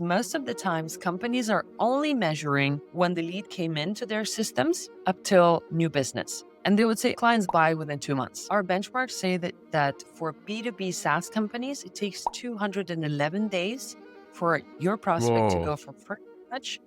Most of the times, companies are only measuring when the lead came into their systems up till new business. And they would say clients buy within 2 months. Our benchmarks say that for B2B SaaS companies, it takes 211 days for your prospect to go from first touch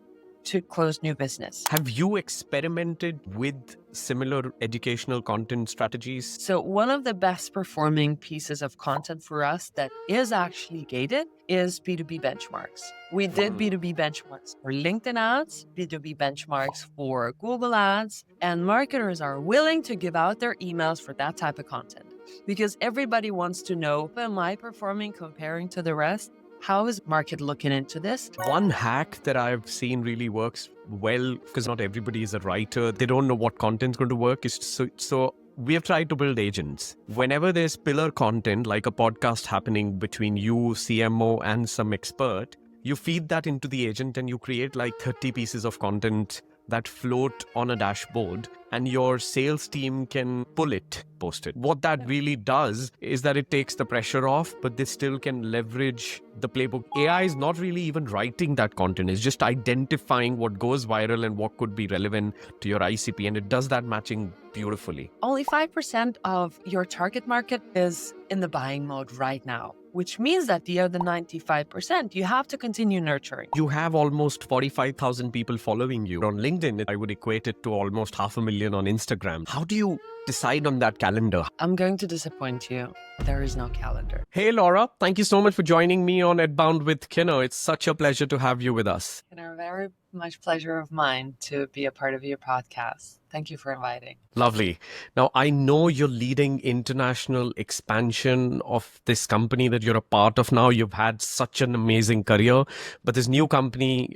to close new business. Have you experimented with similar educational content strategies? So one of the best performing pieces of content for us that is actually gated is B2B benchmarks. We did B2B benchmarks for LinkedIn ads, B2B benchmarks for Google ads, and marketers are willing to give out their emails for that type of content because everybody wants to know, am I performing comparing to the rest? How is market looking into this? One hack that I've seen really works well, because not everybody is a writer. They don't know what content's going to work. So we have tried to build agents. Whenever there's pillar content, like a podcast happening between you, CMO, and some expert, you feed that into the agent and you create like 30 pieces of content that float on a dashboard, and your sales team can pull it, post it. What that really does is that it takes the pressure off, but they still can leverage the playbook. AI is not really even writing that content. It's just identifying what goes viral and what could be relevant to your ICP, and it does that matching beautifully. Only 5% of your target market is in the buying mode right now, which means that the other 95%, you have to continue nurturing. You have almost 45,000 people following you on LinkedIn. I would equate it to almost 500,000 on Instagram. How do you decide on that calendar? I'm going to disappoint you. There is no calendar. Hey, Laura, thank you so much for joining me on Edbound with Kinner. It's such a pleasure to have you with us. Kinner, very much pleasure of mine to be a part of your podcast. Thank you for inviting. Lovely. Now, I know you're leading international expansion of this company that you're a part of now. You've had such an amazing career, but this new company,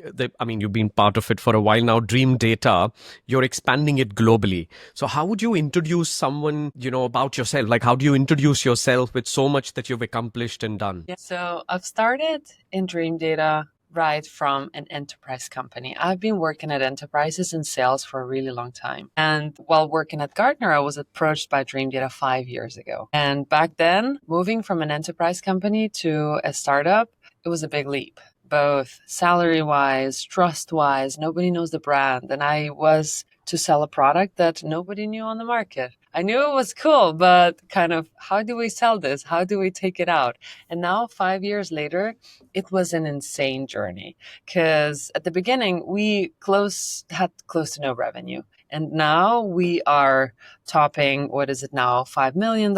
you've been part of it for a while now, Dreamdata, you're expanding it globally. So how would you introduce someone, about yourself? Like, how do you introduce yourself with so much that you've accomplished and done? Yeah, so I've started in Dreamdata right from an enterprise company. I've been working at enterprises in sales for a really long time. And while working at Gartner, I was approached by Dreamdata 5 years ago. And back then, moving from an enterprise company to a startup, it was a big leap, both salary-wise, trust-wise. Nobody knows the brand. And I was to sell a product that nobody knew on the market. I knew it was cool, but kind of, how do we sell this? How do we take it out? And now 5 years later, it was an insane journey because at the beginning, we had close to no revenue. And now we are topping, what is it now, $5 million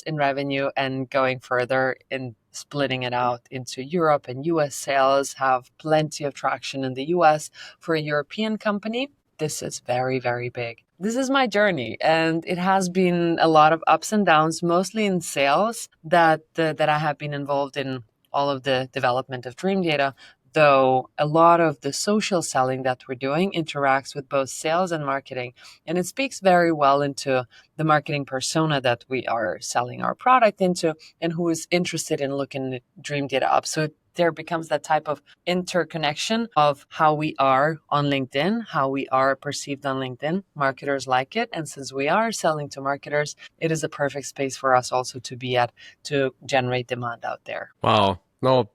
in revenue and going further in splitting it out into Europe, and US sales have plenty of traction in the US for a European company. This is very, very big. This is my journey, and it has been a lot of ups and downs, mostly in sales, that I have been involved in all of the development of Dreamdata, though a lot of the social selling that we're doing interacts with both sales and marketing. And it speaks very well into the marketing persona that we are selling our product into and who is interested in looking Dreamdata up. So there becomes that type of interconnection of how we are on LinkedIn, how we are perceived on LinkedIn. Marketers like it. And since we are selling to marketers, it is a perfect space for us also to be at to generate demand out there. Wow. No,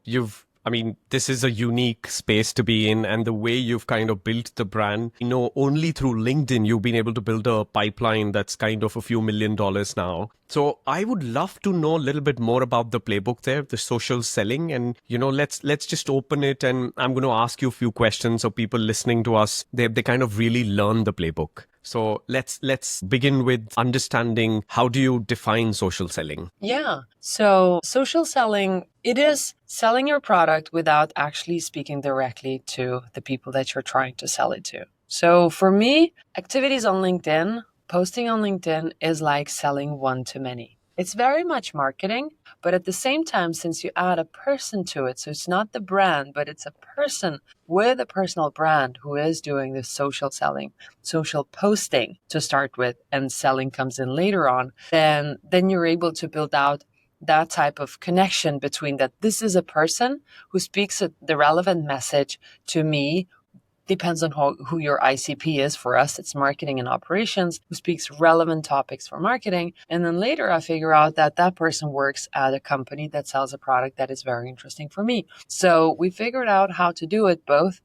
this is a unique space to be in, and the way you've kind of built the brand, only through LinkedIn, you've been able to build a pipeline that's kind of a few $1 million now. So I would love to know a little bit more about the playbook there, the social selling, and, let's just open it. And I'm going to ask you a few questions so people listening to us, they kind of really learn the playbook. So let's begin with understanding, how do you define social selling? Yeah. So social selling, it is selling your product without actually speaking directly to the people that you're trying to sell it to. So for me, activities on LinkedIn, posting on LinkedIn is like selling one-to-many. It's very much marketing, but at the same time, since you add a person to it, so it's not the brand, but it's a person with a personal brand who is doing this social selling, social posting to start with, and selling comes in later on, then you're able to build out that type of connection between that this is a person who speaks the relevant message to me depends on who your ICP is. For us, it's marketing and operations, who speaks relevant topics for marketing. And then later I figure out that that person works at a company that sells a product that is very interesting for me. So we figured out how to do it both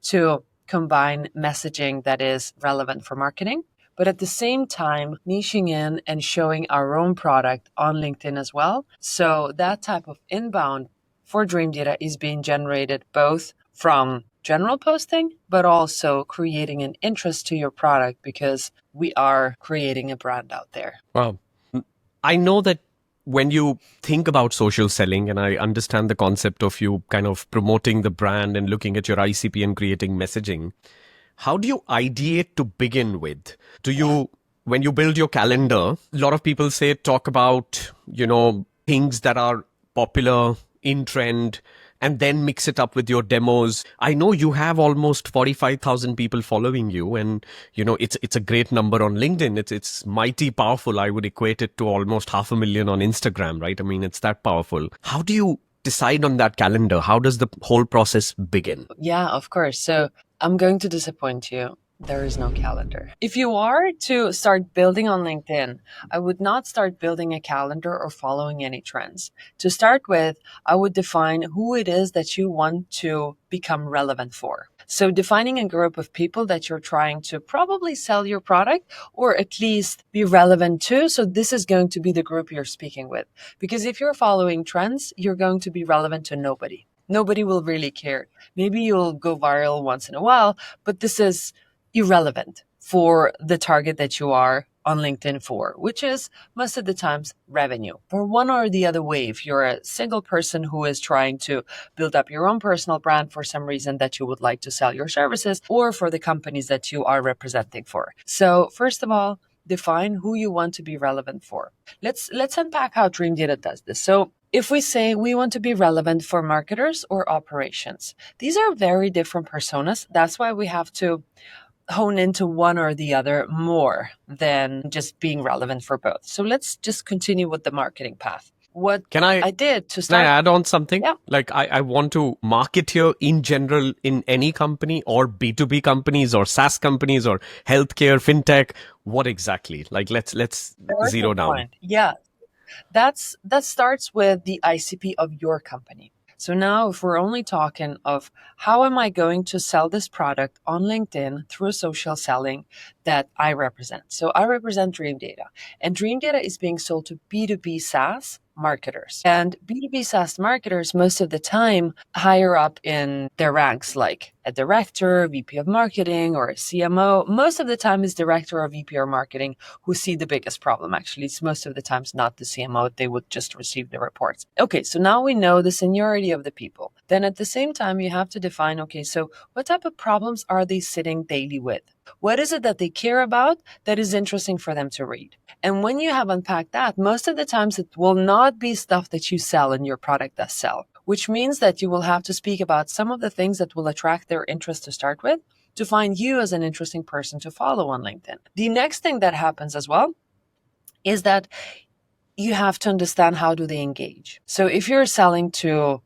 to combine messaging that is relevant for marketing, but at the same time, niching in and showing our own product on LinkedIn as well. So that type of inbound for Dreamdata is being generated both from general posting, but also creating an interest to your product because we are creating a brand out there. Wow. I know that when you think about social selling, and I understand the concept of you kind of promoting the brand and looking at your ICP and creating messaging, how do you ideate to begin with? When you build your calendar, a lot of people say talk about, things that are popular, in trend, and then mix it up with your demos. I know you have almost 45,000 people following you, and it's a great number on LinkedIn. It's mighty powerful. I would equate it to almost 500,000 on Instagram, right? I mean, it's that powerful. How do you decide on that calendar? How does the whole process begin? Yeah, of course. So I'm going to disappoint you. There is no calendar. If you are to start building on LinkedIn, I would not start building a calendar or following any trends. To start with, I would define who it is that you want to become relevant for. So defining a group of people that you're trying to probably sell your product or at least be relevant to. So this is going to be the group you're speaking with. Because if you're following trends, you're going to be relevant to nobody. Nobody will really care. Maybe you'll go viral once in a while, but this is irrelevant for the target that you are on LinkedIn for, which is most of the times revenue. For one or the other way, if you're a single person who is trying to build up your own personal brand for some reason that you would like to sell your services, or for the companies that you are representing for. So first of all, define who you want to be relevant for. Let's unpack how Dreamdata does this. So if we say we want to be relevant for marketers or operations, these are very different personas. That's why we have to hone into one or the other more than just being relevant for both. So let's just continue with the marketing path. What I did to start... Can I add on something? Yeah. Like I want to market here in general in any company or B2B companies or SaaS companies or healthcare, fintech. What exactly? Like let's zero down. Point. Yeah. That starts with the ICP of your company. So now if we're only talking of how am I going to sell this product on LinkedIn through social selling that I represent. So I represent Dreamdata, and Dreamdata is being sold to B2B SaaS marketers. And B2B SaaS marketers, most of the time, higher up in their ranks, like a director, VP of marketing, or a CMO. Most of the time is director or VP of marketing who see the biggest problem. Actually, it's most of the times not the CMO. They would just receive the reports. Okay, so now we know the seniority of the people. Then at the same time, you have to define, okay, so what type of problems are they sitting daily with? What is it that they care about that is interesting for them to read? And when you have unpacked that, most of the times it will not be stuff that you sell and your product does sell, which means that you will have to speak about some of the things that will attract their interest to start with to find you as an interesting person to follow on LinkedIn. The next thing that happens as well is that you have to understand how do they engage. So if you're selling to,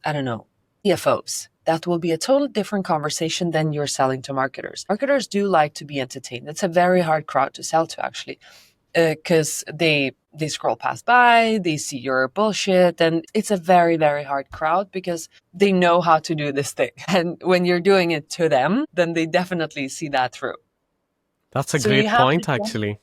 I don't know, CFOs, that will be a totally different conversation than you're selling to marketers. Marketers do like to be entertained. It's a very hard crowd to sell to, actually, because they scroll past by, they see your bullshit, and it's a very, very hard crowd because they know how to do this thing. And when you're doing it to them, then they definitely see that through. That's a great point, actually.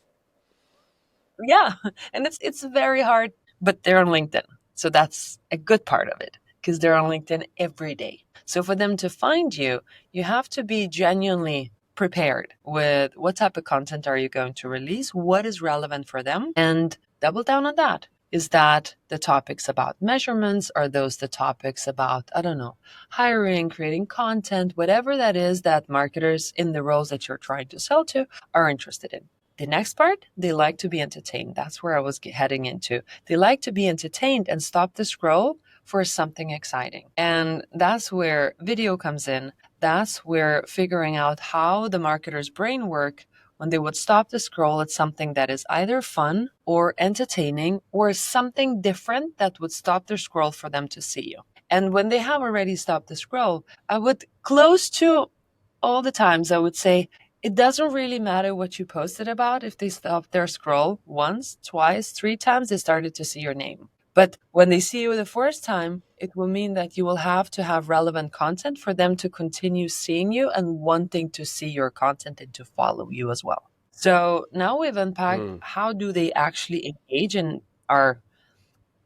Yeah, and it's very hard, but they're on LinkedIn. So that's a good part of it, because they're on LinkedIn every day. So for them to find you, you have to be genuinely prepared with what type of content are you going to release, what is relevant for them, and double down on that. Is that the topics about measurements? Are those the topics about, I don't know, hiring, creating content, whatever that is that marketers in the roles that you're trying to sell to are interested in? The next part, they like to be entertained. That's where I was heading into. They like to be entertained and stop the scroll for something exciting. And that's where video comes in. That's where figuring out how the marketer's brain work when they would stop the scroll at something that is either fun or entertaining or something different that would stop their scroll for them to see you. And when they have already stopped the scroll, I would close to all the times I would say, it doesn't really matter what you posted about. If they stop their scroll once, twice, 3 times, they started to see your name. But when they see you the first time, it will mean that you will have to have relevant content for them to continue seeing you and wanting to see your content and to follow you as well. So now we've unpacked how do they actually engage in our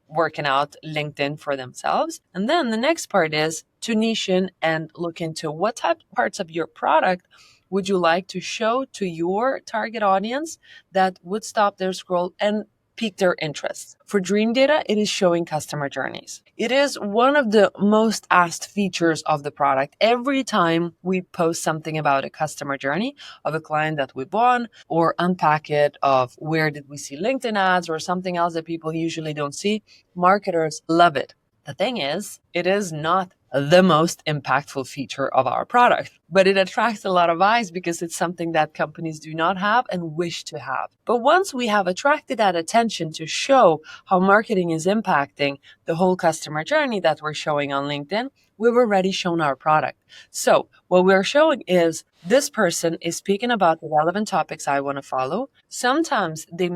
working out LinkedIn for themselves. And then the next part is to niche in and look into what type of parts of your product would you like to show to your target audience that would stop their scroll and pique their interest. For Dreamdata, it is showing customer journeys. It is one of the most asked features of the product. Every time we post something about a customer journey of a client that we won, or unpack it of where did we see LinkedIn ads or something else that people usually don't see, marketers love it. The thing is, it is not the most impactful feature of our product, but it attracts a lot of eyes because it's something that companies do not have and wish to have. But once we have attracted that attention to show how marketing is impacting the whole customer journey that we're showing on LinkedIn, we've already shown our product. So what we're showing is this person is speaking about the relevant topics I want to follow. Sometimes they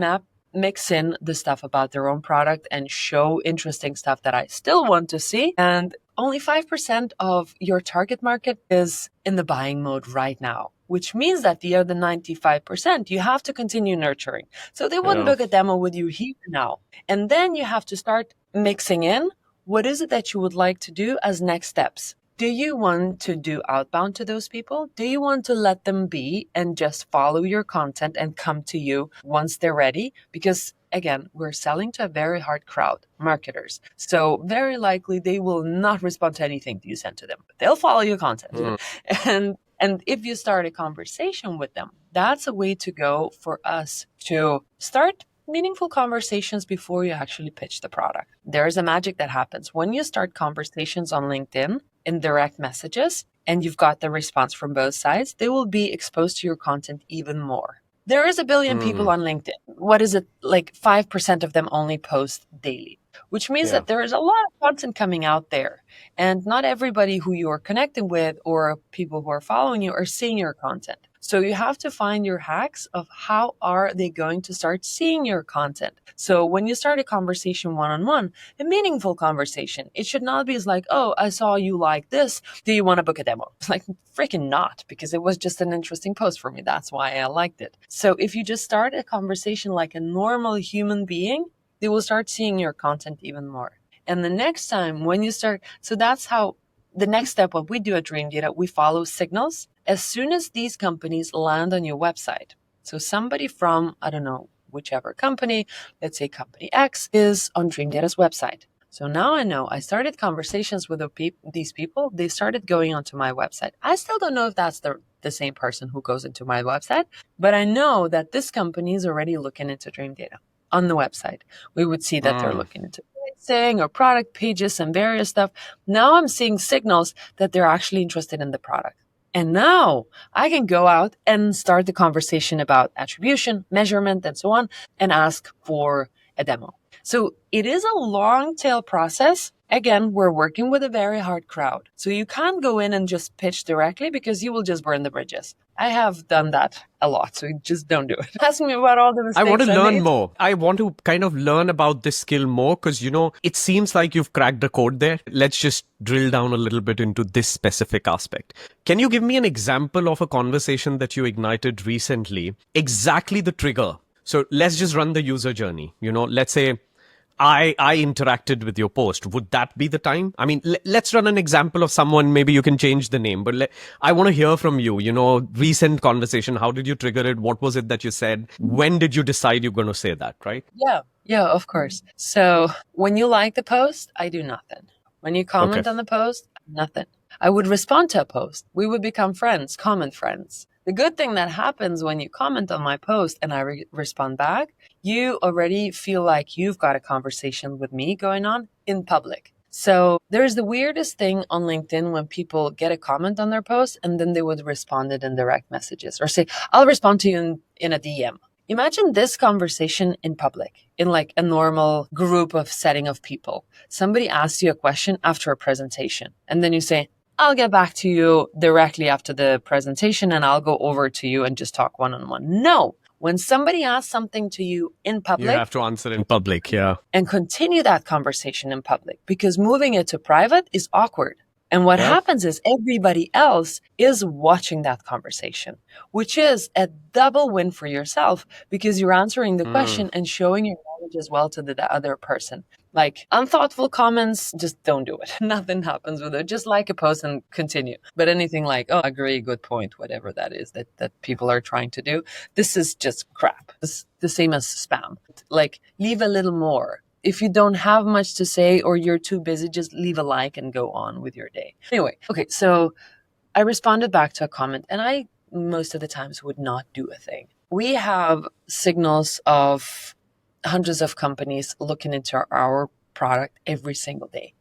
mix in the stuff about their own product and show interesting stuff that I still want to see. And only 5% of your target market is in the buying mode right now, which means that the other 95% you have to continue nurturing. So they wouldn't book a demo with you here now. And then you have to start mixing in what is it that you would like to do as next steps. Do you want to do outbound to those people? Do you want to let them be and just follow your content and come to you once they're ready? Because again, we're selling to a very hard crowd, marketers. So very likely they will not respond to anything you send to them. They'll follow your content. And if you start a conversation with them, that's a way to go for us to start meaningful conversations before you actually pitch the product. There's a magic that happens when you start conversations on LinkedIn in direct messages and you've got the response from both sides. They will be exposed to your content even more. There is 1 billion people on LinkedIn. What is it? Like 5% of them only post daily, which means that there is a lot of content coming out there. And not everybody who you're connecting with or people who are following you are seeing your content. So you have to find your hacks of how are they going to start seeing your content. So when you start a conversation one-on-one, a meaningful conversation, it should not be as like, oh, I saw you like this. Do you want to book a demo? It's like freaking not, because it was just an interesting post for me. That's why I liked it. So if you just start a conversation like a normal human being, they will start seeing your content even more. And the next time when you start, so that's how the next step, what we do at Dreamdata, we follow signals as soon as these companies land on your website. So somebody from, I don't know, whichever company, let's say company X, is on Dreamdata's website. So now I know I started conversations with these people. They started going onto my website. I still don't know if that's the same person who goes into my website, but I know that this company is already looking into Dreamdata on the website. We would see that they're looking into pricing or product pages and various stuff. Now I'm seeing signals that they're actually interested in the product. And now I can go out and start the conversation about attribution, measurement, and so on, and ask for a demo. So it is a long tail process. Again, we're working with a very hard crowd. So you can't go in and just pitch directly because you will just burn the bridges. I have done that a lot, so just don't do it. Ask me about all the mistakes I want to learn made. more. I want to kind of learn about this skill more because, it seems like you've cracked the code there. Let's just drill down a little bit into this specific aspect. Can you give me an example of a conversation that you ignited recently? Exactly the trigger. So let's just run the user journey. Let's say I interacted with your post. Would that be the time? I mean, let's run an example of someone. Maybe you can change the name, but I want to hear from you. Recent conversation. How did you trigger it? What was it that you said? When did you decide you're going to say that, right? Yeah, of course. So when you like the post, I do nothing. When you comment on the post, nothing. I would respond to a post. We would become friends, comment friends. The good thing that happens when you comment on my post and I respond back, you already feel like you've got a conversation with me going on in public. So there's the weirdest thing on LinkedIn when people get a comment on their post and then they would respond it in direct messages or say, I'll respond to you in a DM. Imagine this conversation in public, in like a normal group of setting of people. Somebody asks you a question after a presentation, and then you say, I'll get back to you directly after the presentation and I'll go over to you and just talk one-on-one. No. When somebody asks something to you in public, you have to answer in public, yeah. And continue that conversation in public, because moving it to private is awkward. And what happens is everybody else is watching that conversation, which is a double win for yourself because you're answering the question and showing your knowledge as well to the other person. Like unthoughtful comments, just don't do it. Nothing happens with it. Just like a post and continue. But anything like, oh, agree, good point, whatever that is that people are trying to do, this is just crap. It's the same as spam. Like leave a little more. If you don't have much to say or you're too busy, just leave a like and go on with your day. Anyway, okay, so I responded back to a comment and I most of the times would not do a thing. We have signals of hundreds of companies looking into our product every single day,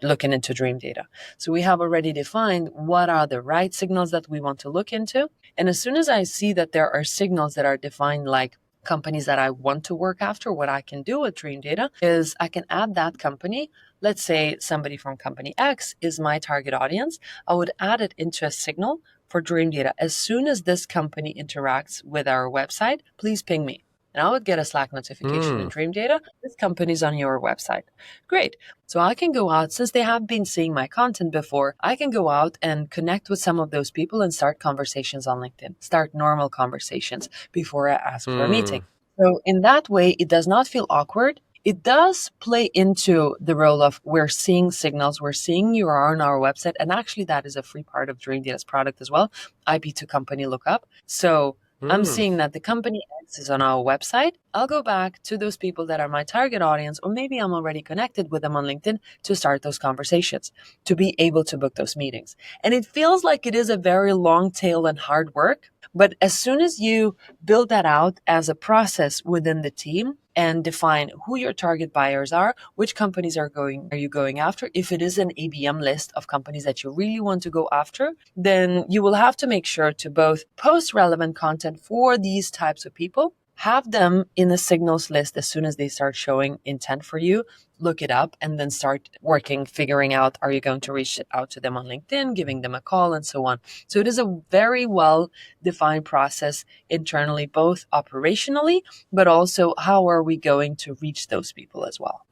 looking into Dreamdata. So we have already defined what are the right signals that we want to look into. And as soon as I see that there are signals that are defined like companies that I want to work after, what I can do with Dreamdata is I can add that company. Let's say somebody from company X is my target audience. I would add it into a signal for Dreamdata. As soon as this company interacts with our website, please ping me. And I would get a Slack notification in Dreamdata. This company's on your website. Great. So I can go out, since they have been seeing my content before, I can go out and connect with some of those people and start conversations on LinkedIn, start normal conversations before I ask for a meeting. So in that way, it does not feel awkward. It does play into the role of we're seeing signals, we're seeing you are on our website. And actually, that is a free part of Dreamdata's product as well, IP to company lookup. So I'm seeing that the company X is on our website. I'll go back to those people that are my target audience, or maybe I'm already connected with them on LinkedIn to start those conversations, to be able to book those meetings. And it feels like it is a very long tail and hard work. But as soon as you build that out as a process within the team and define who your target buyers are, which companies are you going after? If it is an ABM list of companies that you really want to go after, then you will have to make sure to both post relevant content for these types of people, have them in the signals list as soon as they start showing intent for you, look it up, and then start working, figuring out, are you going to reach out to them on LinkedIn, giving them a call, and so on. So it is a very well-defined process internally, both operationally, but also how are we going to reach those people as well.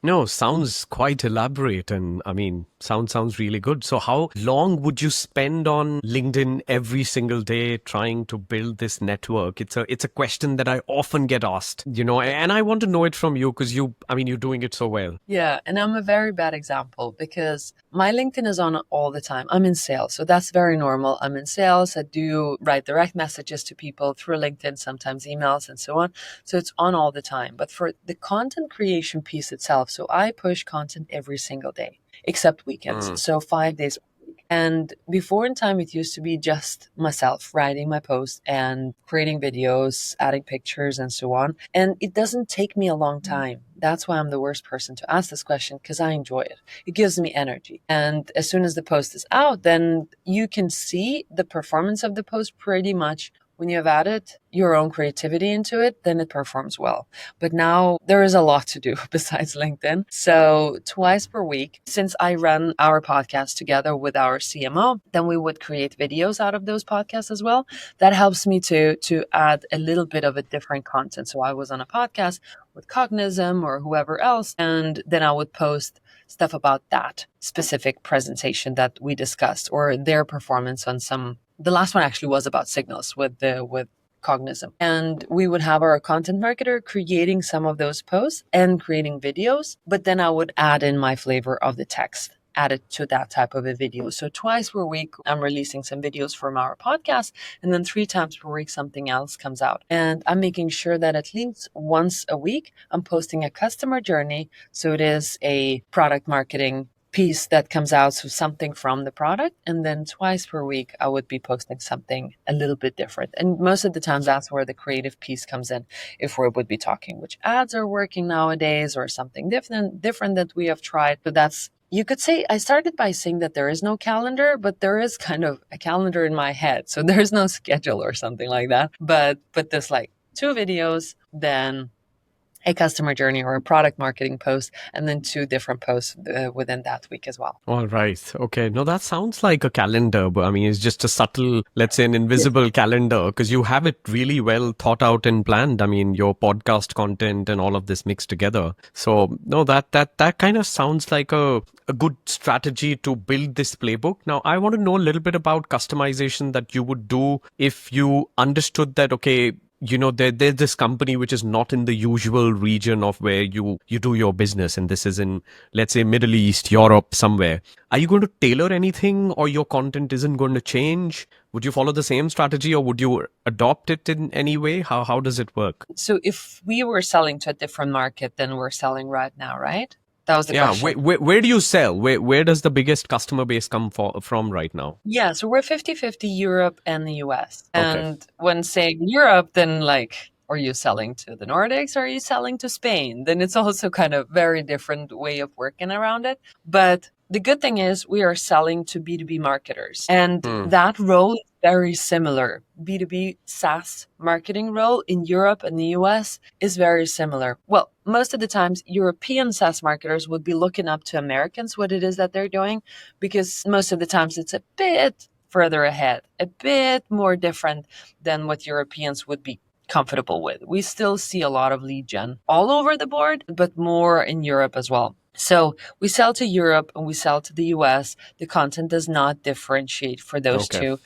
No, sounds quite elaborate, and I mean, sounds really good. So how long would you spend on LinkedIn every single day trying to build this network? It's a question that I often get asked, and I want to know it from you because you're doing it so well. Yeah, and I'm a very bad example because my LinkedIn is on all the time. I'm in sales, so that's very normal. I'm in sales. I do write direct messages to people through LinkedIn, sometimes emails and so on. So it's on all the time. But for the content creation piece itself, so I push content every single day, except weekends. So 5 days a week. And before in time, it used to be just myself writing my posts and creating videos, adding pictures and so on. And it doesn't take me a long time. That's why I'm the worst person to ask this question, because I enjoy it. It gives me energy. And as soon as the post is out, then you can see the performance of the post pretty much. When you have added your own creativity into it, then it performs well. But now there is a lot to do besides LinkedIn. So twice per week, since I run our podcast together with our CMO, then we would create videos out of those podcasts as well. That helps me to add a little bit of a different content. So I was on a podcast with Cognizant or whoever else, and then I would post stuff about that specific presentation that we discussed or their performance on some. The last one actually was about signals with Cognizant. And we would have our content marketer creating some of those posts and creating videos, but then I would add in my flavor of the text added to that type of a video. So twice per week, I'm releasing some videos from our podcast, and then 3 times per week, something else comes out. And I'm making sure that at least once a week, I'm posting a customer journey. So it is a product marketing piece that comes out, so something from the product. And then twice per week, I would be posting something a little bit different. And most of the times, that's where the creative piece comes in. If we would be talking which ads are working nowadays or something different that we have tried. So that's, you could say, I started by saying that there is no calendar, but there is kind of a calendar in my head. So there's no schedule or something like that. But this like 2 videos, then a customer journey or a product marketing post, and then 2 different posts within that week as well. All right. Okay. No, that sounds like a calendar, but I mean, it's just a subtle, let's say, an invisible calendar, because you have it really well thought out and planned. I mean, your podcast content and all of this mixed together. So, no, that kind of sounds like a good strategy to build this playbook. Now, I want to know a little bit about customization that you would do if you understood that, okay, there's this company which is not in the usual region of where you do your business, and this is in, let's say, Middle East, Europe, somewhere. Are you going to tailor anything, or your content isn't going to change? Would you follow the same strategy, or would you adopt it in any way? How does it work? So if we were selling to a different market than we're selling right now, right? That was the question. Where do you sell? Where does the biggest customer base come from right now? Yeah, so we're 50-50 Europe and the US. Okay. And when saying Europe, then like, are you selling to the Nordics or are you selling to Spain? Then it's also kind of very different way of working around it. But the good thing is we are selling to B2B marketers, and that role is very similar. B2B SaaS marketing role in Europe and the US is very similar. Well, most of the times European SaaS marketers would be looking up to Americans what it is that they're doing, because most of the times it's a bit further ahead, a bit more different than what Europeans would be comfortable with. We still see a lot of lead gen all over the board, but more in Europe as well. So we sell to Europe and we sell to the US. The content does not differentiate for those two,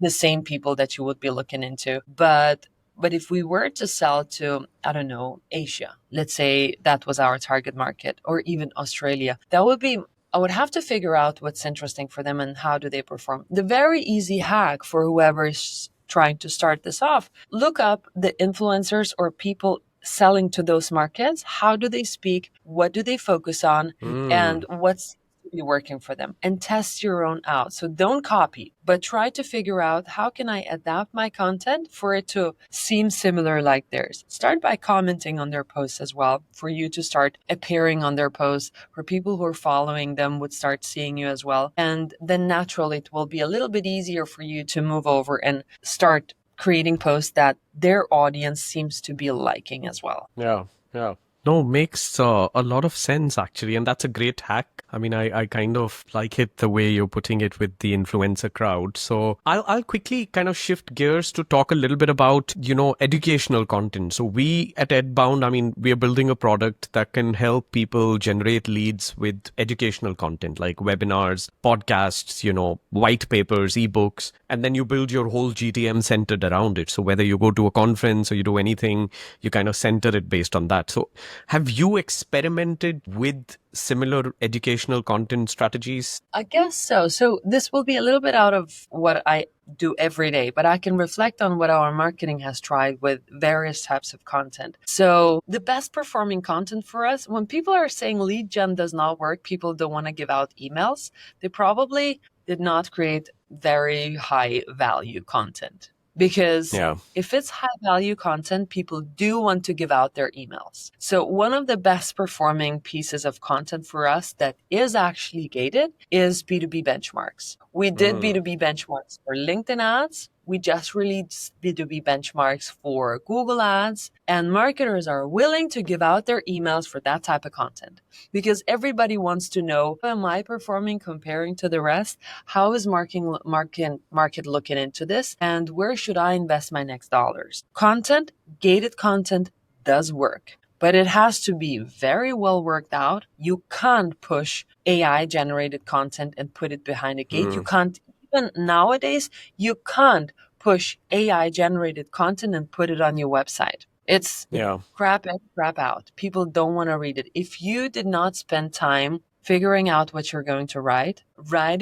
the same people that you would be looking into. But if we were to sell to, I don't know, Asia, let's say that was our target market, or even Australia, I would have to figure out what's interesting for them and how do they perform. The very easy hack for whoever is trying to start this off, look up the influencers or people selling to those markets. How do they speak? What do they focus on? And what's be working for them, and test your own out. So don't copy, but try to figure out, how can I adapt my content for it to seem similar like theirs? Start by commenting on their posts as well, for you to start appearing on their posts, for people who are following them would start seeing you as well. And then naturally it will be a little bit easier for you to move over and start creating posts that their audience seems to be liking as well. Yeah. No, makes a lot of sense, actually. And that's a great hack. I mean, I kind of like it the way you're putting it with the influencer crowd. So I'll quickly kind of shift gears to talk a little bit about, educational content. So we at Edbound, I mean, we are building a product that can help people generate leads with educational content like webinars, podcasts, white papers, ebooks, and then you build your whole GTM centered around it. So whether you go to a conference or you do anything, you kind of center it based on that. So have you experimented with similar educational content strategies? I guess so. So this will be a little bit out of what I do every day, but I can reflect on what our marketing has tried with various types of content. So the best performing content for us, when people are saying lead gen does not work, people don't want to give out emails, they probably did not create very high value content. Because if it's high value content, people do want to give out their emails. So one of the best performing pieces of content for us that is actually gated is B2B benchmarks. We did B2B benchmarks for LinkedIn ads. We just released B2B benchmarks for Google ads, and marketers are willing to give out their emails for that type of content, because everybody wants to know, am I performing comparing to the rest? How is market looking into this? And where should I invest my next dollars? Gated content does work, but it has to be very well worked out. You can't push AI generated content and put it behind a gate. You can't. Even nowadays, you can't push AI generated content and put it on your website. It's crap in, crap out. People don't want to read it. If you did not spend time figuring out what you're going to write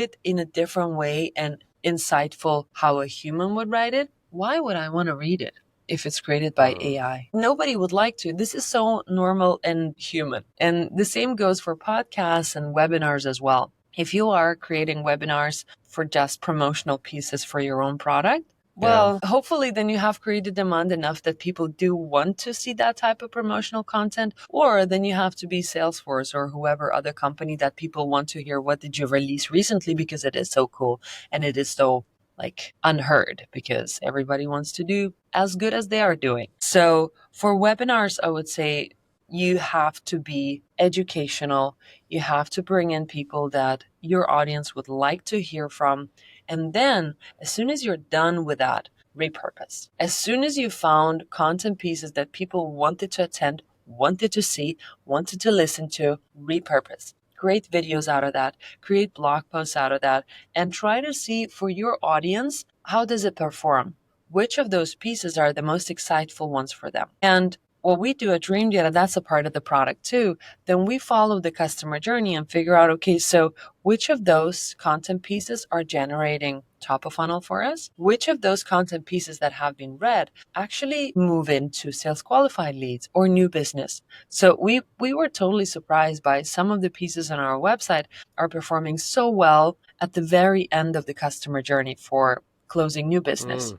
it in a different way and insightful how a human would write it, why would I want to read it if it's created by AI? Nobody would like to. This is so normal and human. And the same goes for podcasts and webinars as well. If you are creating webinars for just promotional pieces for your own product, hopefully then you have created demand enough that people do want to see that type of promotional content, or then you have to be Salesforce or whoever other company that people want to hear, what did you release recently, because it is so cool and it is so like unheard because everybody wants to do as good as they are doing. So for webinars, I would say you have to be educational. You have to bring in people that your audience would like to hear from. And then as soon as you're done with that, repurpose. As soon as you found content pieces that people wanted to attend, wanted to see, wanted to listen to, repurpose. Create videos out of that, create blog posts out of that, and try to see for your audience, how does it perform? Which of those pieces are the most exciteful ones for them? And what we do at Dreamdata, that's a part of the product too. Then we follow the customer journey and figure out, okay, so which of those content pieces are generating top of funnel for us? Which of those content pieces that have been read actually move into sales qualified leads or new business? So we were totally surprised by some of the pieces on our website are performing so well at the very end of the customer journey for closing new business.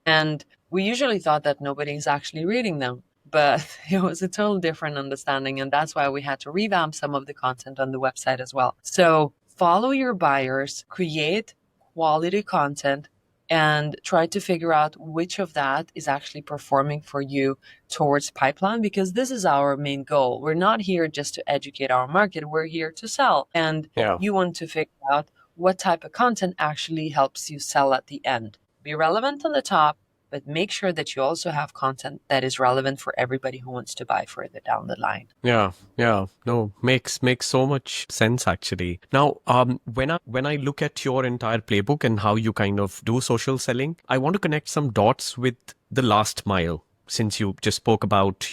And we usually thought that nobody's actually reading them, but it was a total different understanding. And that's why we had to revamp some of the content on the website as well. So follow your buyers, create quality content, and try to figure out which of that is actually performing for you towards pipeline, because this is our main goal. We're not here just to educate our market. We're here to sell. And you want to figure out what type of content actually helps you sell at the end. Be relevant on the top, but make sure that you also have content that is relevant for everybody who wants to buy further down the line. Yeah. No, makes so much sense actually. Now, when I look at your entire playbook and how you kind of do social selling, I want to connect some dots with the last mile. Since you just spoke about,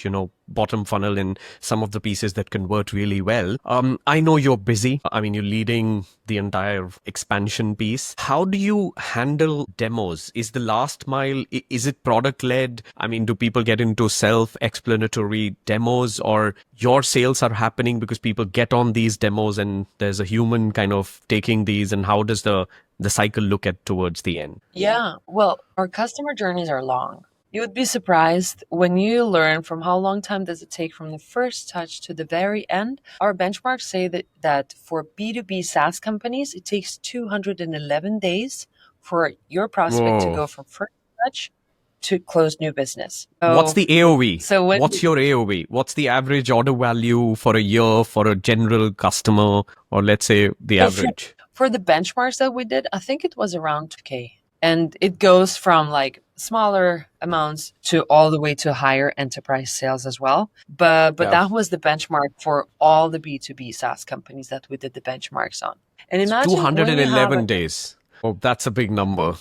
bottom funnel and some of the pieces that convert really well. I know you're busy. I mean, you're leading the entire expansion piece. How do you handle demos? Is the last mile, is it product led? I mean, do people get into self-explanatory demos, or your sales are happening because people get on these demos and there's a human kind of taking these, and how does the cycle look at towards the end? Yeah, well, our customer journeys are long. You would be surprised when you learn from how long time does it take from the first touch to the very end. Our benchmarks say that for B2B SaaS companies, it takes 211 days for your prospect to go from first touch to close new business. What's the AOV? So what's your AOV? What's the average order value for a year for a general customer, or let's say the average? For the benchmarks that we did, I think it was around 2K. And it goes from like smaller amounts to all the way to higher enterprise sales as well. But that was the benchmark for all the B2B SaaS companies that we did the benchmarks on. And imagine 211 days. Oh, that's a big number.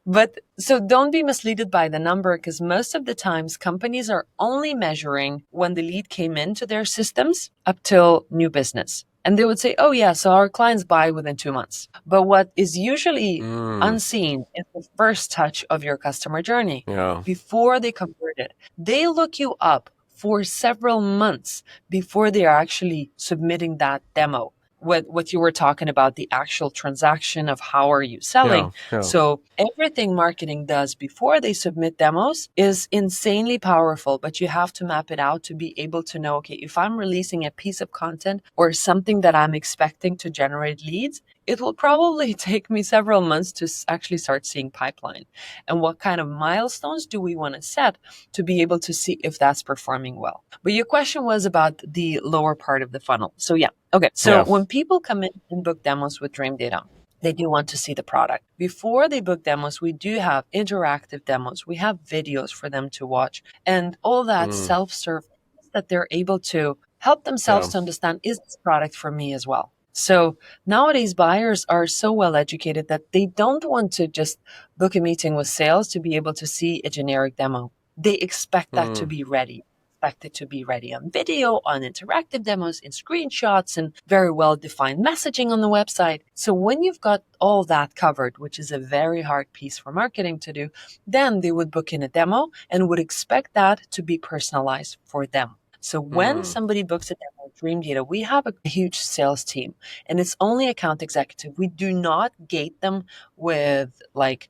But so don't be misled by the number, because most of the times companies are only measuring when the lead came into their systems up till new business. And they would say, oh yeah, so our clients buy within 2 months. But what is usually unseen is the first touch of your customer journey before they convert it. They look you up for several months before they are actually submitting that demo. What you were talking about, the actual transaction of how are you selling. So everything marketing does before they submit demos is insanely powerful, but you have to map it out to be able to know, okay, if I'm releasing a piece of content or something that I'm expecting to generate leads, it will probably take me several months to actually start seeing pipeline. And what kind of milestones do we want to set to be able to see if that's performing well? But your question was about the lower part of the funnel. So yeah. Okay. So when people come in and book demos with Dreamdata, they do want to see the product. Before they book demos, we do have interactive demos. We have videos for them to watch, and all that self-serve that they're able to help themselves to understand, is this product for me as well? So nowadays, buyers are so well educated that they don't want to just book a meeting with sales to be able to see a generic demo. They expect that to be ready. Expect it to be ready on video, on interactive demos, in screenshots, and very well-defined messaging on the website. So when you've got all that covered, which is a very hard piece for marketing to do, then they would book in a demo and would expect that to be personalized for them. So when somebody books a demo with Dreamdata, we have a huge sales team, and it's only account executive. We do not gate them with like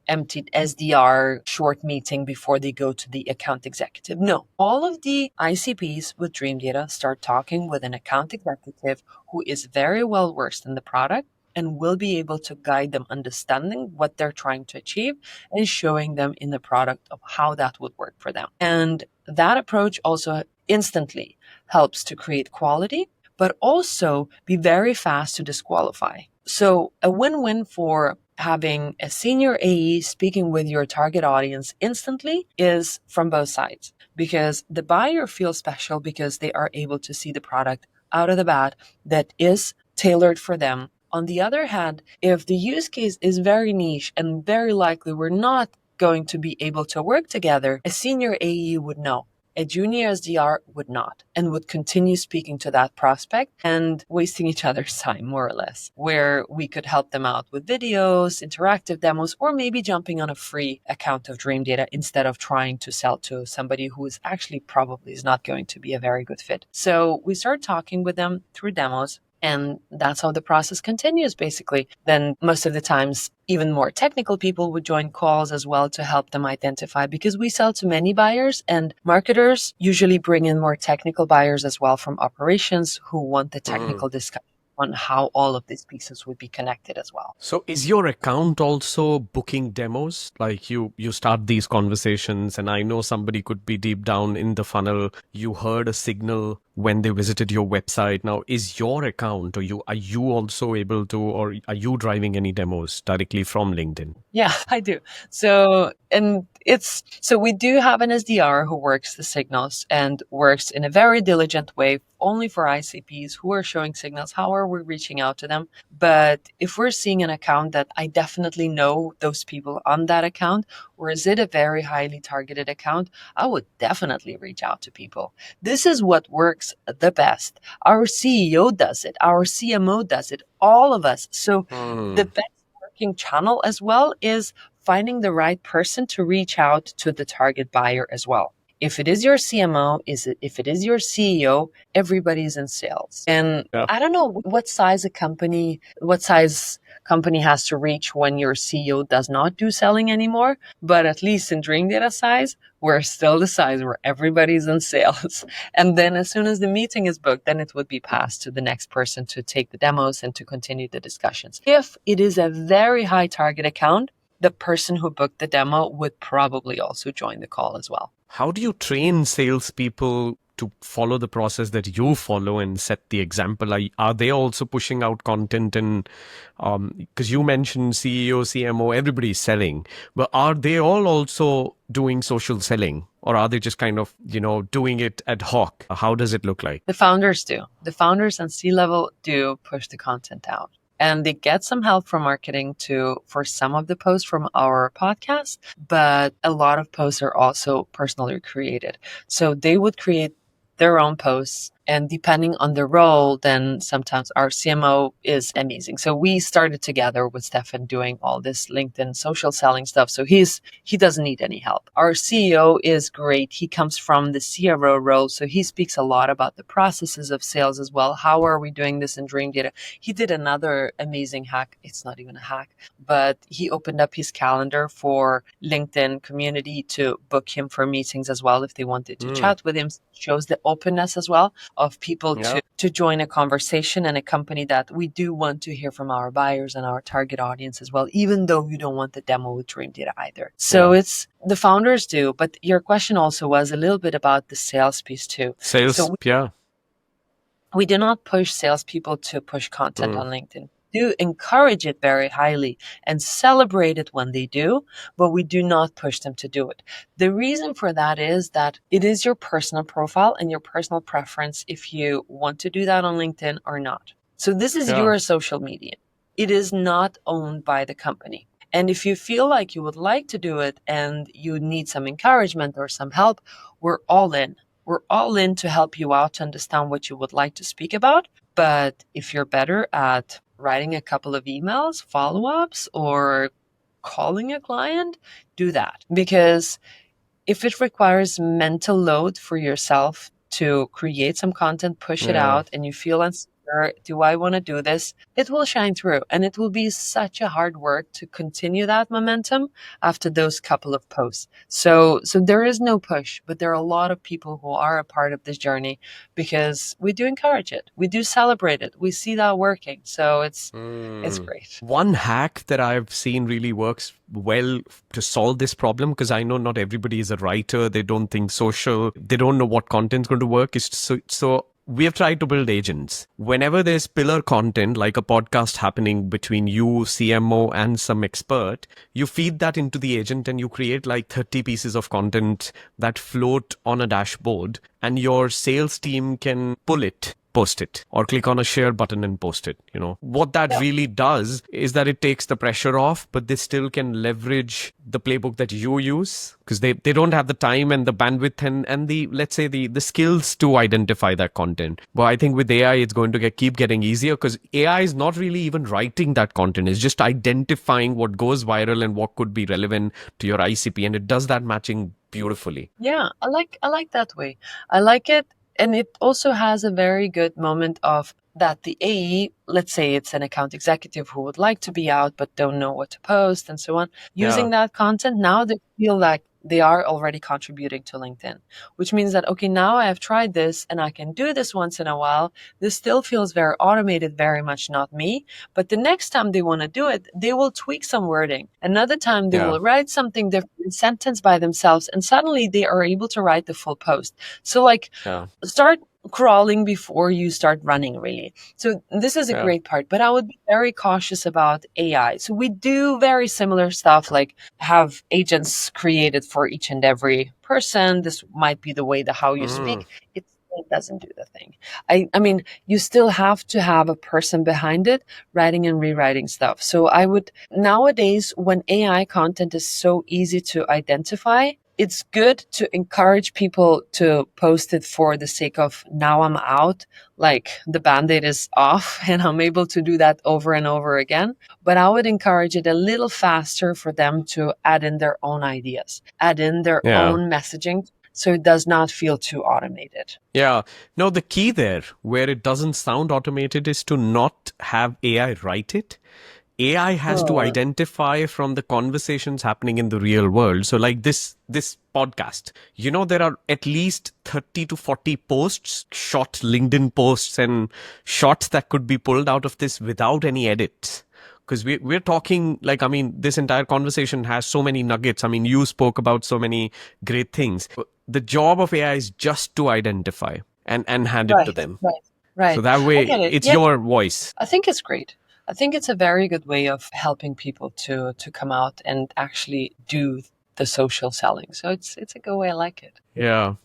emptied SDR short meeting before they go to the account executive. No, all of the ICPs with Dreamdata start talking with an account executive who is very well versed in the product, and we'll be able to guide them understanding what they're trying to achieve and showing them in the product of how that would work for them. And that approach also instantly helps to create quality, but also be very fast to disqualify. So a win-win for having a senior AE speaking with your target audience instantly is from both sides, because the buyer feels special because they are able to see the product out of the bat that is tailored for them. On the other hand, if the use case is very niche and very likely we're not going to be able to work together, a senior AE would know. A junior SDR would not, and would continue speaking to that prospect and wasting each other's time, more or less, where we could help them out with videos, interactive demos, or maybe jumping on a free account of Dreamdata instead of trying to sell to somebody who is actually probably is not going to be a very good fit. So we start talking with them through demos. And that's how the process continues, basically. Then most of the times, even more technical people would join calls as well to help them identify, because we sell to many buyers, and marketers usually bring in more technical buyers as well from operations who want the technical discussion on how all of these pieces would be connected as well. So is your account also booking demos? Like you start these conversations, and I know somebody could be deep down in the funnel. You heard a signal when they visited your website. Now, is your account, or are you also able to, or are you driving any demos directly from LinkedIn? Yeah, I do. So we do have an SDR who works the signals and works in a very diligent way only for ICPs who are showing signals. How are we reaching out to them? But if we're seeing an account that I definitely know those people on that account, or is it a very highly targeted account, I would definitely reach out to people. This is what works the best. Our CEO does it. Our CMO does it. All of us. So the best channel as well is finding the right person to reach out to the target buyer as well. If it is your CMO, if it is your CEO, everybody's in sales. And I don't know what size company has to reach when your CEO does not do selling anymore. But at least in Dreamdata size, we're still the size where everybody's in sales. And then as soon as the meeting is booked, then it would be passed to the next person to take the demos and to continue the discussions. If it is a very high target account, the person who booked the demo would probably also join the call as well. How do you train salespeople to follow the process that you follow and set the example? Are they also pushing out content? And because you mentioned CEO, CMO, everybody's selling, but are they all also doing social selling, or are they just kind of, doing it ad hoc? How does it look like? The founders do. The founders and C-level do push the content out. And they get some help from marketing for some of the posts from our podcast, but a lot of posts are also personally created. So they would create their own posts, and depending on the role, then sometimes our CMO is amazing. So we started together with Stefan doing all this LinkedIn social selling stuff. So he doesn't need any help. Our CEO is great. He comes from the CRO role. So he speaks a lot about the processes of sales as well. How are we doing this in Dreamdata? He did another amazing hack. It's not even a hack, but he opened up his calendar for LinkedIn community to book him for meetings as well if they wanted to chat with him. Shows the openness as well of people to join a conversation, and a company that we do want to hear from our buyers and our target audience as well, even though you don't want the demo with Dreamdata either. So it's the founders do, but your question also was a little bit about the sales piece too. We do not push salespeople to push content on LinkedIn. Do encourage it very highly and celebrate it when they do, but we do not push them to do it. The reason for that is that it is your personal profile and your personal preference if you want to do that on LinkedIn or not. So this is your social media. It is not owned by the company. And if you feel like you would like to do it and you need some encouragement or some help, we're all in. We're all in to help you out to understand what you would like to speak about. But if you're better at writing a couple of emails, follow-ups, or calling a client, do that. Because if it requires mental load for yourself to create some content, push it out, and you feel sure, do I want to do this? It will shine through, and it will be such a hard work to continue that momentum after those couple of posts. So there is no push, but there are a lot of people who are a part of this journey because we do encourage it. We do celebrate it. We see that working. So it's great. One hack that I've seen really works well to solve this problem, because I know not everybody is a writer, they don't think social, they don't know what content's going to work, is so we have tried to build agents. Whenever there's pillar content, like a podcast happening between you, CMO, and some expert, you feed that into the agent and you create like 30 pieces of content that float on a dashboard, and your sales team can pull it, post it, or click on a share button and post it. What that really does is that it takes the pressure off, but they still can leverage the playbook that you use, because they don't have the time and the bandwidth and the, let's say, the skills to identify that content. But I think with AI, it's going to keep getting easier, because AI is not really even writing that content. It's just identifying what goes viral and what could be relevant to your ICP, and it does that matching beautifully. Yeah, I like that way. I like it. And it also has a very good moment of that the AE, let's say it's an account executive who would like to be out but don't know what to post and so on, using that content, now they feel like they are already contributing to LinkedIn, which means that, okay, now I have tried this and I can do this once in a while. This still feels very automated, very much not me. But the next time they want to do it, they will tweak some wording. Another time they will write something different, sentence by themselves, and suddenly they are able to write the full post. So start crawling before you start running, really. So this is a great part, but I would be very cautious about AI. So we do very similar stuff, like have agents created for each and every person. This might be the way how you speak. It still doesn't do the thing. I mean, you still have to have a person behind it, writing and rewriting stuff. So I would, nowadays, when AI content is so easy to identify, it's good to encourage people to post it for the sake of, now I'm out, like the Band-Aid is off and I'm able to do that over and over again. But I would encourage it a little faster for them to add in their own ideas, add in their own messaging, so it does not feel too automated. Yeah. No, the key there, where it doesn't sound automated, is to not have AI write it. AI has to identify from the conversations happening in the real world. So like this podcast, there are at least 30 to 40 posts, short LinkedIn posts and shots that could be pulled out of this without any edits. Because we're talking, this entire conversation has so many nuggets. You spoke about so many great things. The job of AI is just to identify and hand it to them. Right. So that way it's your voice. I think it's great. I think it's a very good way of helping people to come out and actually do the social selling. So it's a good way. I like it. Yeah.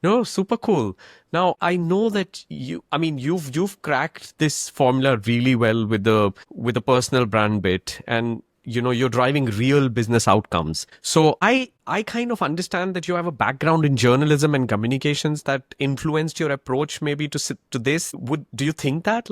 No, super cool. Now, I know that you've cracked this formula really well with the personal brand bit, and you're driving real business outcomes. So I kind of understand that you have a background in journalism and communications that influenced your approach maybe to this. Do you think that?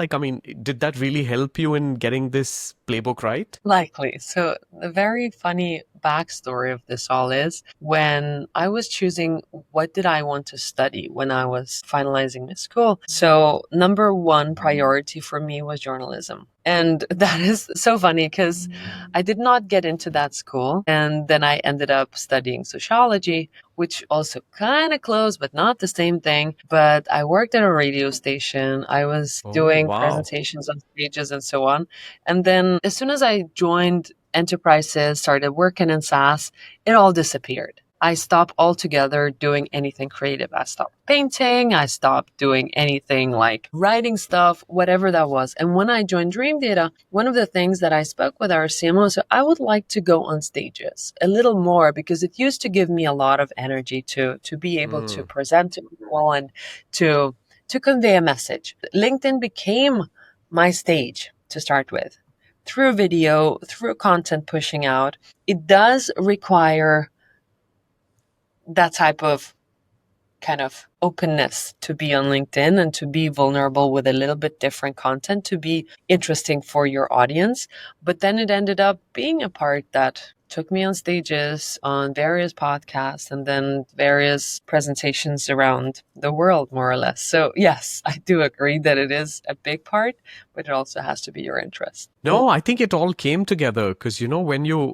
Did that really help you in getting this playbook right? Likely. So the very funny backstory of this all is, when I was choosing what did I want to study when I was finalizing my school. So number one priority for me was journalism. And that is so funny because I did not get into that school. And then I ended up studying sociology, which also kind of close, but not the same thing. But I worked at a radio station. I was doing presentations on stages and so on. And then as soon as I joined enterprises, started working in SaaS, it all disappeared. I stopped altogether doing anything creative. I stopped painting. I stopped doing anything like writing stuff, whatever that was. And when I joined Dreamdata, one of the things that I spoke with our CMO, so I would like to go on stages a little more, because it used to give me a lot of energy to be able to present to people and to convey a message. LinkedIn became my stage to start with. Through video, through content pushing out, it does require that type of kind of openness to be on LinkedIn and to be vulnerable with a little bit different content to be interesting for your audience. But then it ended up being a part that took me on stages, on various podcasts, and then various presentations around the world, more or less. So yes, I do agree that it is a big part, but it also has to be your interest. No, I think it all came together because, when your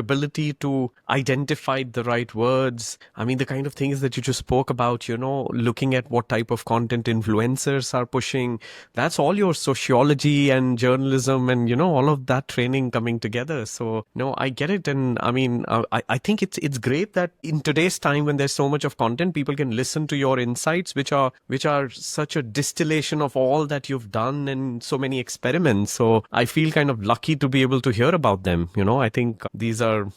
ability to identify the right words, the kind of things that you just spoke about, looking at what type of content influencers are pushing, that's all your sociology and journalism and, all of that training coming together. So, no, I get it. And I think it's great that in today's time when there's so much of content, people can listen to your insights, which are such a distillation of all that you've done and so many experiments. So I feel kind of lucky to be able to hear about them. I think these are.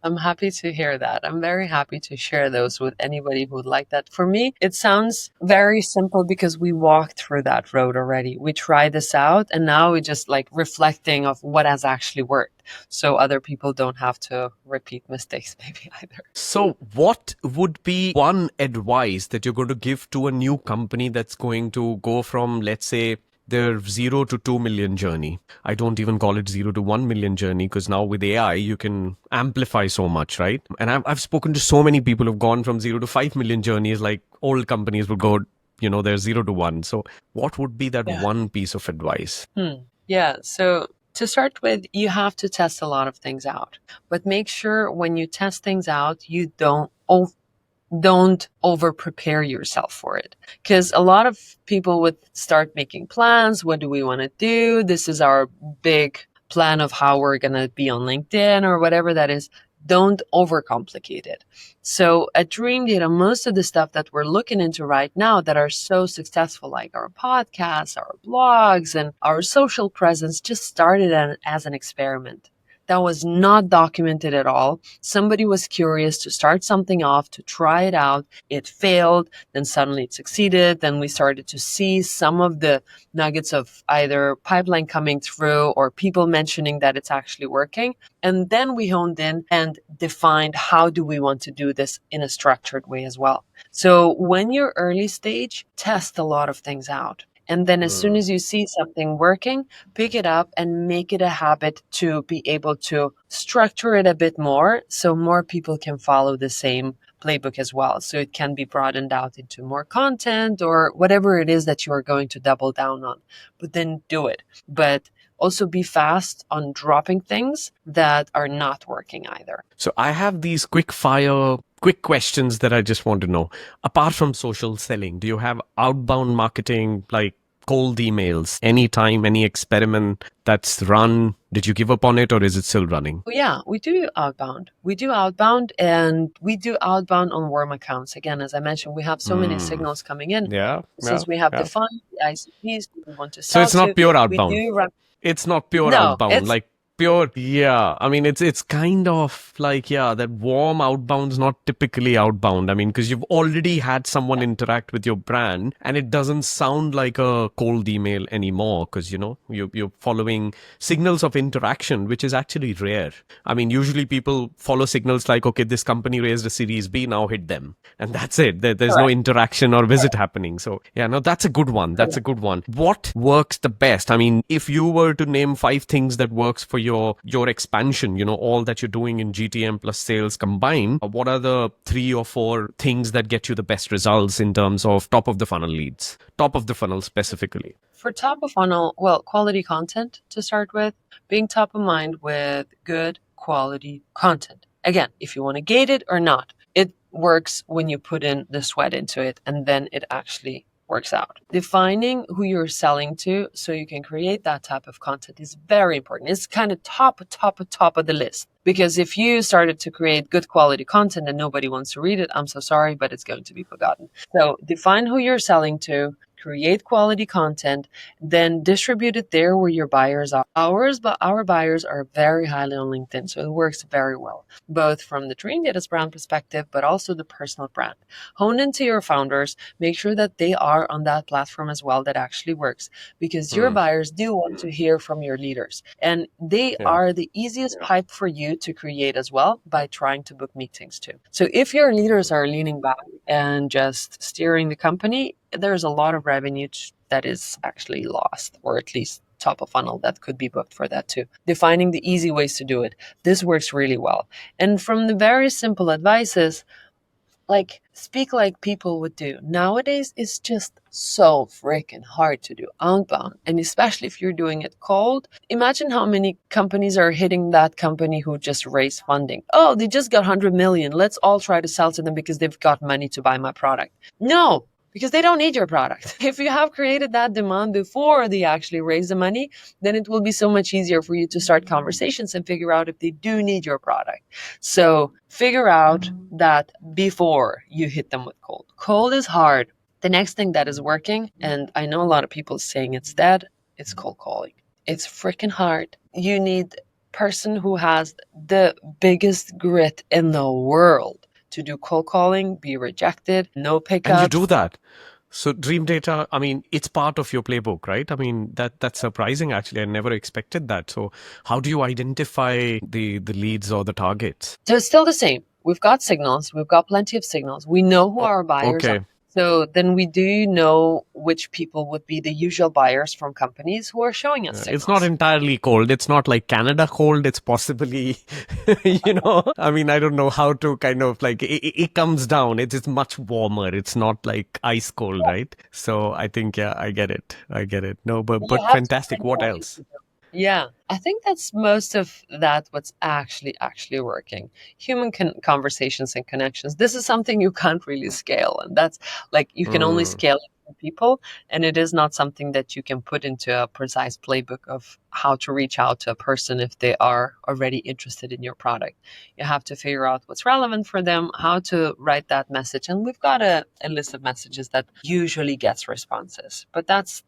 I'm happy to hear that. I'm very happy to share those with anybody who would like that. For me, it sounds very simple because we walked through that road already. We tried this out and now we're just like reflecting of what has actually worked. So other people don't have to repeat mistakes maybe either. So what would be one advice that you're going to give to a new company that's going to go from, let's say, their 0 to 2 million journey? I don't even call it 0 to 1 million journey because now with AI, you can amplify so much, right? And I've spoken to so many people who've gone from 0 to 5 million journeys, like old companies would go, they're 0 to 1. So what would be that one piece of advice? Yeah. So to start with, you have to test a lot of things out, but make sure when you test things out, you don't over prepare yourself for it. Because a lot of people would start making plans. What do we want to do? This is our big plan of how we're going to be on LinkedIn or whatever that is. Don't overcomplicate it. So at Dreamdata, most of the stuff that we're looking into right now that are so successful, like our podcasts, our blogs, and our social presence, just started as an experiment. That was not documented at all. Somebody was curious to start something off, to try it out. It failed. Then suddenly it succeeded. Then we started to see some of the nuggets of either pipeline coming through or people mentioning that it's actually working. And then we honed in and defined how do we want to do this in a structured way as well. So when you're early stage, test a lot of things out. And then as soon as you see something working, pick it up and make it a habit to be able to structure it a bit more so more people can follow the same playbook as well. So it can be broadened out into more content or whatever it is that you are going to double down on. But then do it. But also be fast on dropping things that are not working either. So I have these quick questions that I just want to know. Apart from social selling, do you have outbound marketing like cold emails, anytime, any experiment that's run? Did you give up on it or is it still running? Yeah, we do outbound. We do outbound and we do outbound on warm accounts. Again, as I mentioned, we have so many signals coming in. Since we have defined the ICPs we want to sell so it's not pure outbound. It's not pure outbound. It's like pure, it's kind of like, that warm outbound's not typically outbound. Because you've already had someone interact with your brand and it doesn't sound like a cold email anymore because, you're following signals of interaction, which is actually rare. Usually people follow signals like, okay, this company raised a Series B, now hit them. And that's it. There's no interaction or visit happening. So, that's a good one. That's a good one. What works the best? If you were to name 5 things that works for your expansion, all that you're doing in GTM plus sales combined, what are the 3 or 4 things that get you the best results in terms of top of the funnel leads, top of the funnel specifically? For top of funnel, quality content to start with, being top of mind with good quality content. Again, if you want to gate it or not, it works when you put in the sweat into it and then it actually works out. Defining who you're selling to so you can create that type of content is very important. It's kind of top of the list. Because if you started to create good quality content and nobody wants to read it, I'm so sorry, but it's going to be forgotten. So define who you're selling to, create quality content, then distribute it there where your buyers are. Our buyers are very highly on LinkedIn, so it works very well, both from the Dreamdata's brand perspective, but also the personal brand. Hone into your founders, make sure that they are on that platform as well that actually works, because your buyers do want to hear from your leaders, and they are the easiest pipe for you to create as well by trying to book meetings too. So if your leaders are leaning back and just steering the company, there's a lot of revenue that is actually lost, or at least top of funnel that could be booked for that too. Defining the easy ways to do it. This works really well. And from the very simple advices, like speak like people would do. Nowadays, it's just so freaking hard to do outbound. And especially if you're doing it cold, imagine how many companies are hitting that company who just raised funding. Oh, they just got 100 million. Let's all try to sell to them because they've got money to buy my product. No, because they don't need your product. If you have created that demand before they actually raise the money, then it will be so much easier for you to start conversations and figure out if they do need your product. So figure out that before you hit them with cold. Cold is hard. The next thing that is working, and I know a lot of people saying it's dead, it's cold calling. It's freaking hard. You need a person who has the biggest grit in the world to do cold calling, be rejected, no pickups. And you do that. So Dreamdata, I mean, it's part of your playbook, right? I mean, that's surprising, actually. I never expected that. So how do you identify the leads or the targets? So it's still the same. We've got signals. We've got plenty of signals. We know who our buyers are. So then we do know which people would be the usual buyers from companies who are showing us signals. It's not entirely cold. It's not like Canada cold. It's possibly, I mean, I don't know how to kind of like, it comes down. It's much warmer. It's not like ice cold, right? So I think, yeah, I get it. No, but fantastic. What else? Yeah, I think that's most of that what's actually working. Human conversations and connections. This is something you can't really scale. And that's like, you can only scale it for people. And it is not something that you can put into a precise playbook of how to reach out to a person if they are already interested in your product. You have to figure out what's relevant for them, how to write that message. And we've got a list of messages that usually gets responses. But that's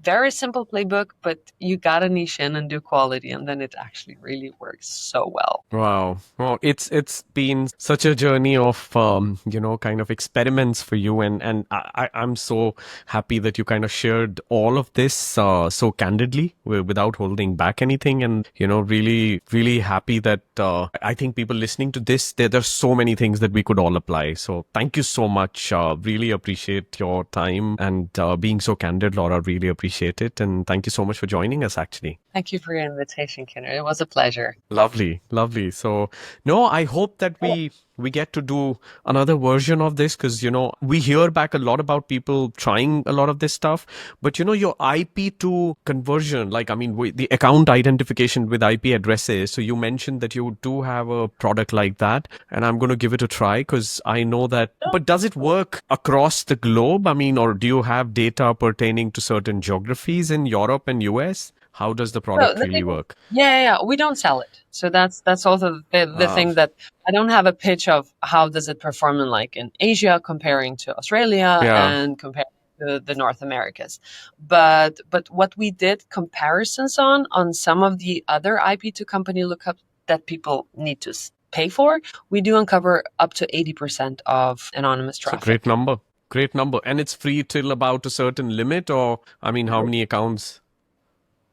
very simple playbook, but you got to niche in and do quality, and then it actually really works so well. Wow. Well, it's been such a journey of, kind of experiments for you. And I'm so happy that you kind of shared all of this so candidly without holding back anything. And, really, really happy that I think people listening to this, there's so many things that we could all apply. So thank you so much. Really appreciate your time and being so candid, Laura. Really appreciate it. And thank you so much for joining us, actually. Thank you for your invitation, Kinner. It was a pleasure. Lovely. So, no, I hope that we get to do another version of this because, we hear back a lot about people trying a lot of this stuff. But, your IP to conversion, like, I mean, the account identification with IP addresses. So you mentioned that you do have a product like that, and I'm going to give it a try because I know that. But does it work across the globe? I mean, or do you have data pertaining to certain geographies in Europe and US? How does the product really work? Yeah. We don't sell it. So that's also the thing that I don't have a pitch of how does it perform in Asia comparing to Australia and comparing to the North Americas. But what we did comparisons on some of the other IP to company lookup that people need to pay for, we do uncover up to 80% of anonymous traffic. It's a great number. And it's free till about a certain limit, or, I mean, how many accounts?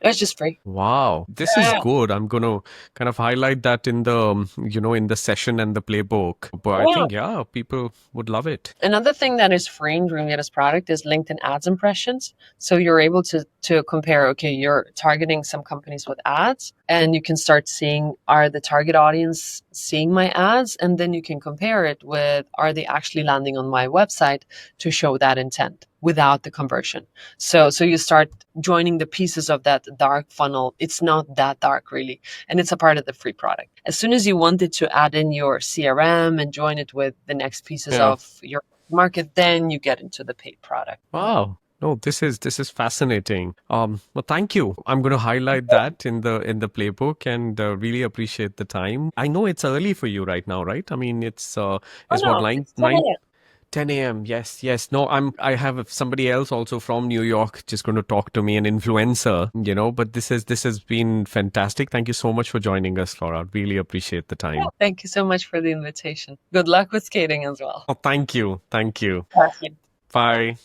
It's just free. Wow, this is good. I'm going to kind of highlight that in the, in the session and the playbook. But I think, people would love it. Another thing that is free in Dreamdata's product is LinkedIn ads impressions. So you're able to compare, okay, you're targeting some companies with ads, and you can start seeing, are the target audience seeing my ads? And then you can compare it with, are they actually landing on my website to show that intent without the conversion? So you start joining the pieces of that dark funnel. It's not that dark really. And it's a part of the free product. As soon as you wanted to add in your CRM and join it with the next pieces of your market, then you get into the paid product. Wow. No, this is fascinating. Well, thank you. I'm going to highlight that in the playbook, and really appreciate the time. I know it's early for you right now, right? I mean, it's what, 10 a.m. Yes. No, I have somebody else also from New York just going to talk to me, an influencer, but this has been fantastic. Thank you so much for joining us, Laura. Really appreciate the time. Thank you so much for the invitation. Good luck with skating as well. Oh, thank you. Thank you. Bye.